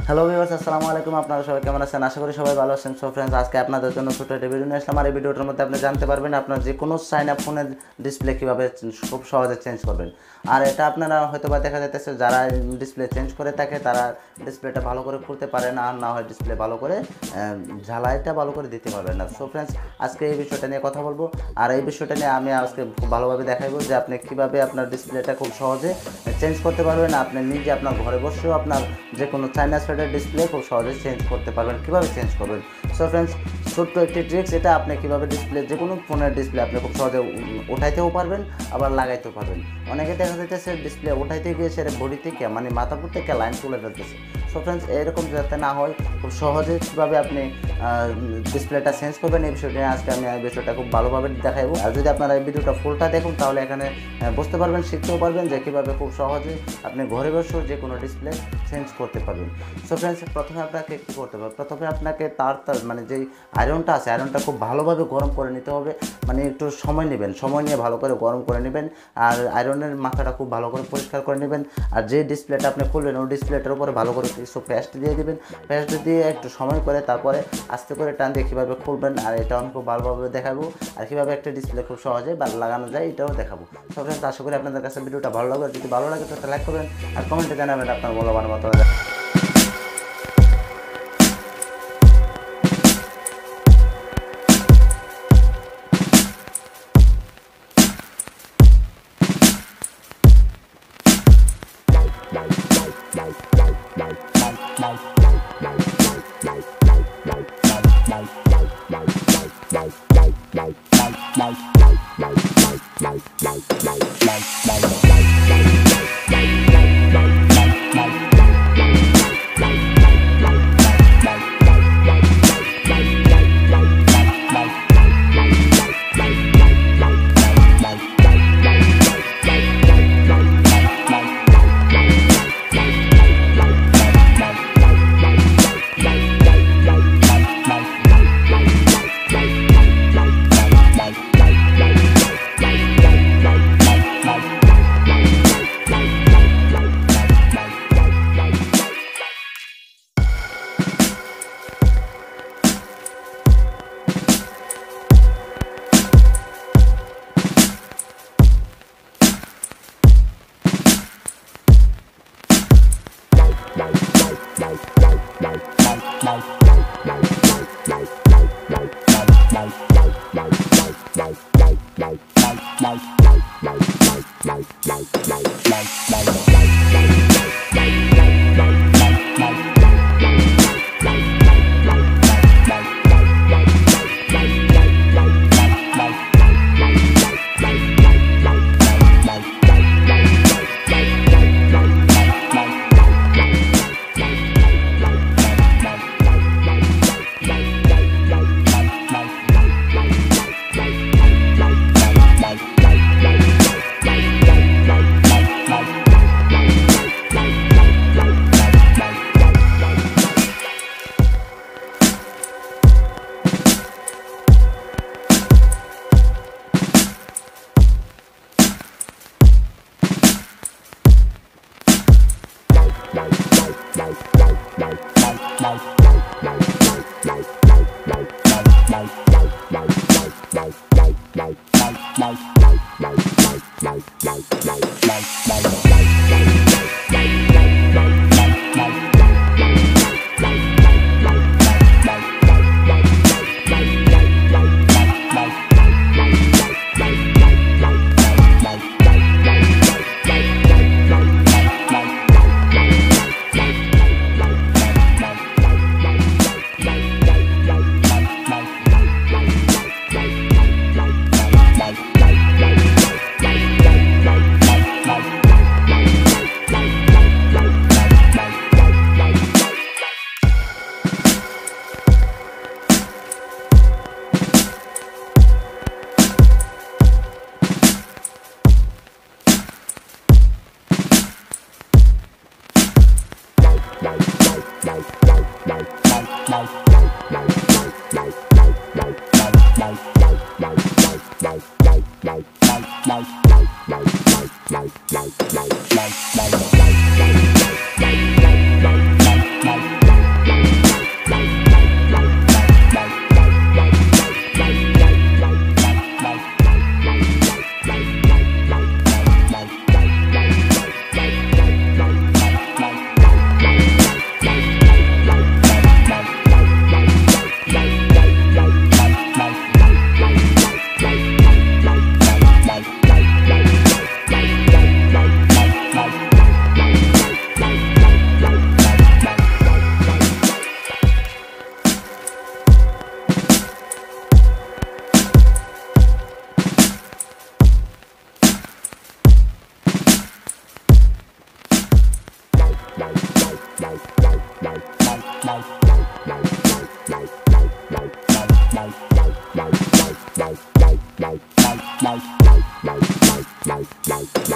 Hello viewers, আসসালামু আলাইকুম। আপনারা সবাই কেমন আছেন? আশা করি সবাই ভালো আছেন। সো ফ্রেন্ডস, আজকে আপনাদের জন্য ছোট একটা ভিডিও নিয়ে আসলাম। আর এই ভিডিওটার মধ্যে আপনি জানতে পারবেন আপনার যে কোনো চায়না ফোনের ডিসপ্লে কীভাবে খুব সহজে চেঞ্জ করবেন। আর এটা আপনারা হয়তো বা দেখা যাইতেছে যারা ডিসপ্লে চেঞ্জ করে থাকে তারা ডিসপ্লেটা ভালো করে খুলতে পারে না, আর না হয় ডিসপ্লে ভালো করে ঝালাইটা ভালো করে দিতে পারবে না। সো ফ্রেন্ডস, আজকে এই বিষয়টা নিয়ে কথা বলবো। আর এই বিষয়টা নিয়ে আমি আজকে খুব ভালোভাবে দেখাবো যে আপনি কীভাবে আপনার ডিসপ্লেটা খুব সহজে চেঞ্জ করতে পারবেন। আপনি নিজে আপনার ঘরে বসেও আপনার যে কোনো চায়না ডিসপ্লে খুব সহজে চেঞ্জ করতে পারবেন। কীভাবে চেঞ্জ করবেন? সো ফ্রেন্ডস, ছোট্ট একটি ট্রিক্স এটা। আপনি কীভাবে ডিসপ্লে যে কোনো ফোনের ডিসপ্লে আপনি খুব সহজে উঠাইতেও পারবেন, আবার লাগাইতেও পারবেন। অনেকে দেখা যাইতেছে ডিসপ্লে উঠাইতে গিয়ে সেটা বডি থেকে মানে মাথার উপর থেকে লাইন তুলে ফেলতেছে। সো ফ্রেন্ডস, এরকম যাতে না হয়, খুব সহজে কীভাবে আপনি ডিসপ্লেটা চেঞ্জ করবেন এই বিষয়টা আজকে আমি এই বিষয়টা খুব ভালোভাবে দেখাবো। আর যদি আপনারা এই ভিডিওটা ফুলটা দেখুন তাহলে এখানে বুঝতে পারবেন, শিখতেও পারবেন যে কীভাবে খুব সহজে আপনি ঘরে বসেও যে কোনো ডিসপ্লে চেঞ্জ করতে পারবেন। সো ফ্রেন্ডস, প্রথমে আপনাকে কী করতে হবে? প্রথমে আপনাকে তার মানে যেই আয়রনটা আছে আয়রনটা খুব ভালোভাবে গরম করে নিতে হবে। মানে একটু সময় নেবেন, সময় নিয়ে ভালো করে গরম করে নেবেন। আর আয়রনের মাথাটা খুব ভালো করে পরিষ্কার করে নেবেন। আর যে ডিসপ্লেটা আপনি খুলবেন ওই ডিসপ্লেটার উপরে ভালো করে কিছু পেস্ট দিয়ে দেবেন। পেস্ট দিয়ে একটু সময় করে তারপরে আস্তে করে টান দিয়ে কীভাবে খুলবেন, আর এটাও আমি খুব ভালোভাবে দেখাবো। আর কীভাবে একটা ডিসপ্লে খুব সহজে লাগানো যায় এটাও দেখাবো। সো ফ্রেন্ডস, আশা করি আপনাদের কাছে ভিডিওটা ভালো লাগবে। যদি ভালো লাগে তো একটা লাইক করবেন আর কমেন্টে জানাবেন আপনার মূল্যবান মতামত।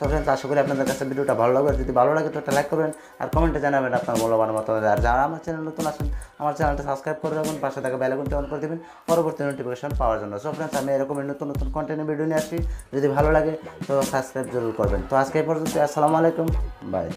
ফ্রেন্ডস, আশা করি আপনাদের কাছে ভিডিওটা ভালো লাগবে। যদি ভালো লাগে তো একটা লাইক করবেন আর কমেন্টে জানাবেন আপনার মূল্যবান মতামত। আর যারা আমার চ্যানেল নতুন আসেন, আমার চ্যানেলটা সাবস্ক্রাইব করে রাখুন, পাশে থাকা বেল আইকনটি অন করে দেবেন পরবর্তী নোটিফিকেশন পাওয়ার জন্য। সো ফ্রেন্ডস, আমি এরকমই নতুন নতুন কন্টেন্টের ভিডিও নিয়ে আসি। যদি ভালো লাগে তো সাবস্ক্রাইব জরুর করবেন। তো আজকে এই পর্যন্ত, আসসালামু আলাইকুম, বাই।